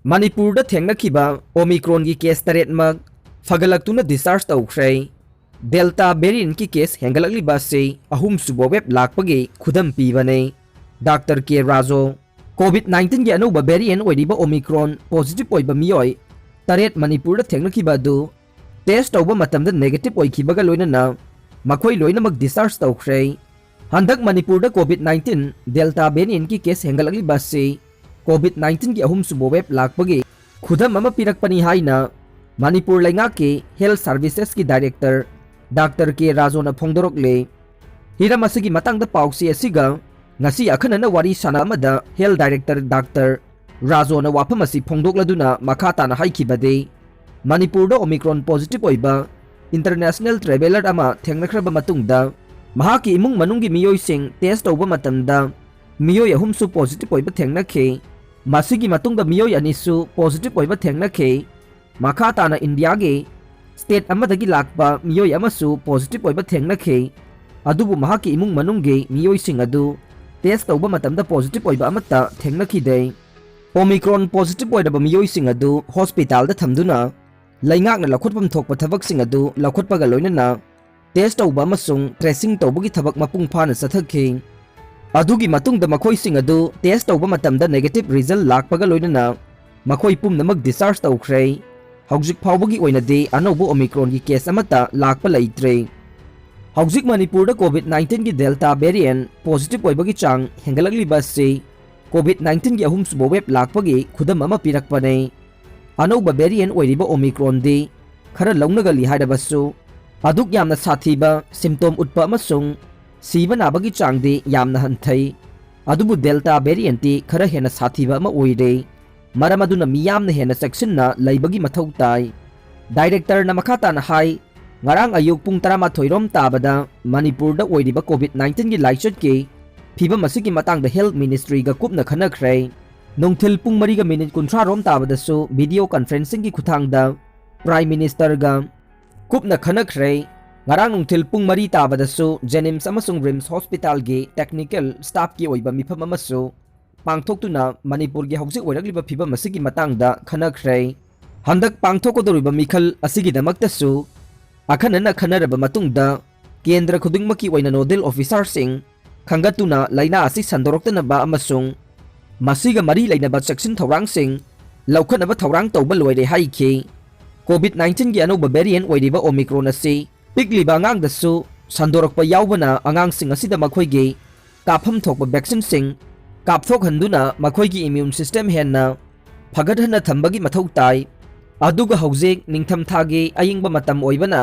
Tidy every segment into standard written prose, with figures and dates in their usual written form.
Manipur thengnakiba Omicron ki case taret mag fagalaktuna discharge tawkhre Delta variant ki case hengalakli base ahum subo web lakpagi khudam pibane Dr. K. Razo COVID-19 ki anuba variant oidiba Omicron positive oiba miyoi taret Manipur thengnakiba du test tawba matamda negative oikibaga loinana makhoi loinamag discharge tawkhre handak Manipur COVID-19 Delta variant ki case hengalakli base COVID-19 की अहुम सुबो web लाखपगे खुदम अमा पिरकपनी हाइना मणिपुर लेंगा के health services की director doctor के राजोना फोंदोरकले हिरम असगी मतंग द पाउसी असिगा ngasi अखनना वारी सना अमदा हेल्थ डायरेक्टर डॉक्टर राजोना वाफम असि फोंदोकलदुना मखाताना हाइखिबदे मणिपुर द ओमिक्रॉन पॉजिटिव ओइबा इंटरनेशनल ट्रैवलर अमा थेंगनख्रबा मतुंगदा महाकी इमुंग मनुंगी मियोइसिंग टेस्ट तौबा मतंदा मियोय अहुमसु पॉजिटिव ओइबा थेंगनखे मासिगी मतुंग मियोय अनिसु पॉजिटिव ओइबा थेंगनखे मखाताना इंडिया गे स्टेट अमदगी लाकबा मियोय अमसु पॉजिटिव ओइबा थेंगनखे अदुबु महाकी इमुंग मनुंगे मियोयसिंग अदु टेस्ट तौबा मतमदा पॉजिटिव ओइबा अमता थेंगनखिदे ओमिक्रॉन पॉजिटिव ओइबा मियोयसिंग अदु हॉस्पिटल दा थमदुना लैंगाकना लखोटपम थोकपा थबकसिंग अदु लखोटपगा लोइनना टेस्ट तौबा अमसुंग ट्रेसिंग तौबगी थबक मपुंग फाना सथखि अदुगी मतुंग द मखोई सिंग अदु टेस्ट तौबा मतमदा नेगेटिव रिजल्ट लाकपगा लोइनना मखोई पुमनमक डिस्चार्ज तौख्रे हौजिक फावबगी ओइनदे अनौबो ओमिक्रॉन की केस अमता लाकपा लैत्रे हौजिक मणिपुर द कोविड-19 की डेल्टा वेरिएंट पॉजिटिव ओइबगी चांग हेंगलगली बससे कोविड-19 की अहुम सुबो वेब लाकपगी खुदम अमा पिरकपने अनौबा वेरिएंट ओइरिबा ओमिक्रॉन दे खरा लौनगली हाइदबसु अदुक यामना साथीबा सिम्टोम उत्पा अमसुंग सीबा नाबगी चांगदे यामना हंथै अदुबु डेल्टा वेरिएंटी खरा हेना साथीबा अमा ओइरे मरम अदुना मियामना हेना सेक्शनना लैबगी मथौ ताई डायरेक्टर ना मखाताना high ngarang ayuk pung 13 rom tabada manipur da oiriba covid-19 gi laichat ke phibam asigi matang da health ministry ga kupna khanakhrei nongthil pung 3 ga minute 13 rom tabada su video conferencing gi khuthang da prime minister ga kupna khanakhrei ngarang nongthil pung 3 tabada su jenims amasung rims hospital gi technical staff ki oiba mifam amasu pangthoktuna manipur gi hausi oiragliba phibam asigi matang da khanakhrei handak pangthokodoriba mikhal asigi damakta su अखनना खनरब मतुंगदा केंद्र खुदिंगमकी ओइना nodal officer Singh खंगतुना लाइना असि संदोरक्तनबा अमसुंग मसिगा मरी लाइनबा section थौरांग Singh लौखनबा थौरांग तौबा लोइरे हाइखि कोविड-19 की अनौबा variant ओइरिबा Omicron असि पिकलिबा अंगांगदसु संदोरक्पा यावबना अंगांगसिंग असिदा मखोइगे काफम थोकबा vaccine Singh कापथोकहंदुना मखोइगी immune system हेन्ना फगदहना थंबगी मथौ ताई अदुगा हौजिक निंगथम थागे अयिंगबा मतम ओइबना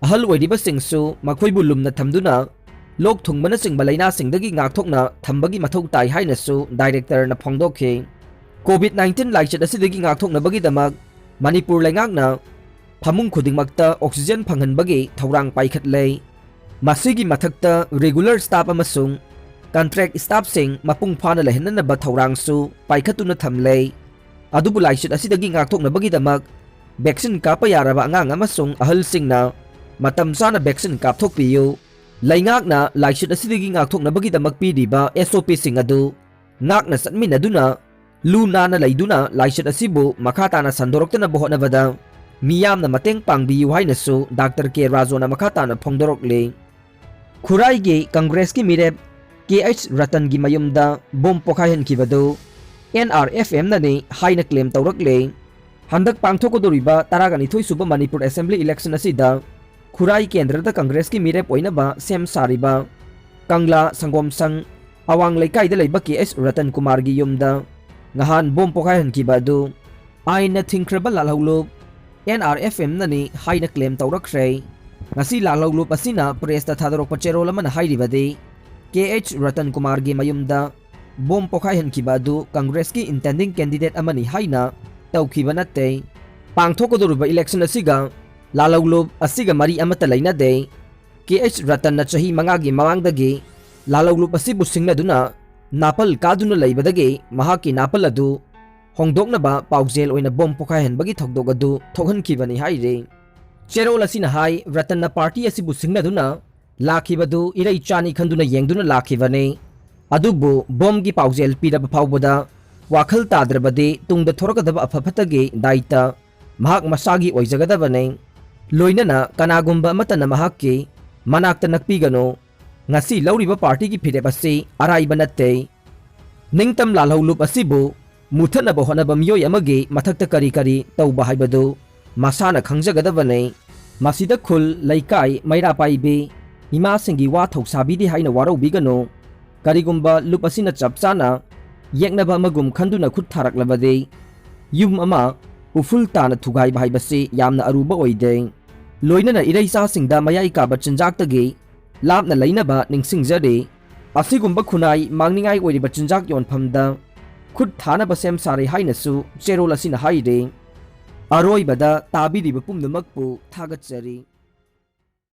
अहल ओइरिबा सिंगसु मखोइबु लुमना थमदुना लोक थुंगबना सिंगबा लैना सिंगदगी ngaktokna थंबगी मथौ ताई हाइनसु डायरेक्टर ना फोंदोखे कोविड-19 लाइचत असिदगी ngaktoknabagi damak मणिपुर लैंगाकना फमुंग खुदिंगमक्ता ऑक्सीजन फंगहनबगी थौरांग पाइखतले मसिगी मथक्ता रेगुलर स्टाफ अमसुंग कॉन्ट्रैक्ट स्टाफ सिंग मपुंग फाना लहननबा थौरांगसु पाइखतुना थमले अदुबु लाइचत असिदगी ngaktoknabagi damak वैक्सीन कापा यारबा अंगांग अमसुंग अहल सिंगना मतम चाना वैक्सीन कापथोकपियु लैंगाकना लाइचत असिदगी ngaktoknabagi damak पीदिबा SOP सिंग अदु ngakna satminaduna लुनाना लैदुना लाइचत असिबु मखाताना संदोरक्तना बोहनबदा मियामना मतेंग पांगबियु हाइनसु डॉक्टर के राजोना मखाताना फोंदोरकले खुराइगे कांग्रेस की मिरेप KH रतन की मयुमदा बोम पोखायहनखिबदु NRFM नने हाइना क्लेम तौरकले हंदक पांगथोकदोरिबा 12 सुबा मणिपुर असेंबली इलेक्शन असिदा खुराई केंद्रदा कांग्रेस की मिरेप ओइनबा सेम सारिबा कंगला संगोमसंग अवांग लेकाइदा लैबा KH रतन कुमार की युमदा ngahan bom pokhayhankiba adu aina thingkraba lalhawlup NRFM nani haina claim tawrakhrei ngasi lalhawlup asina press ta thadorokpa cherol amana hairibadi KH Ratan Kumar gi mayumda bom pokhayhankiba adu congress ki intending candidate amani haina tawkhiba natte pangthokodoruba election asiga lalhawlup asiga mari amata laina de KH रतन na chahi manga gi mawangdagi lalhawlup asibu singnaduna नापल कादुना लैबदगे महाकी नापल अदु होंगदोकनबा पाउजेल ओइना बम पोखायहनबगी थोकदोक अदु थोकहनखिबनी हाइरे चेरोल असिना high रतन party असिबु सिंगनदुना लाखिबदु इरै चानी खंदुना येंगदुना लाखिबने अदुबु बम की पाउजेल पीरब फावबदा वाखल ताद्रबदे तुंगदा थोरकदब अफफतगे दायित्व महाक मसागी ओइजगदबने लोइनना कनागुंबा अमतना महाकके मनाक्ता नक्पीगनो ngasi lauriba party ki phirep ase araiba natte ningtam lalholup asibu muthana ba honaba miyoi amage mathakta kari kari tauba haibadu masana khangjagadabane masida khul laikai maira paibe ima singi wa thoksabi di haina warau bigano karigumba lup asina chapchana yeknaba amagum khanduna khut tharaklabade yum ama uful tana thugai bai base yamna aruba oide loinana ireisa singda mayai ka bachinjak tagi लापना लैनबा निंगसिंगजरे असिगुंबा खुनाई मांगनिंगाई ओइरिबा चिंजाक योनफमदा खुद थानबा same सारे हाइनसु चेरोल असिना हाइरे अरोइबदा ताबिरिबा पुमनमकपु थागतजरी।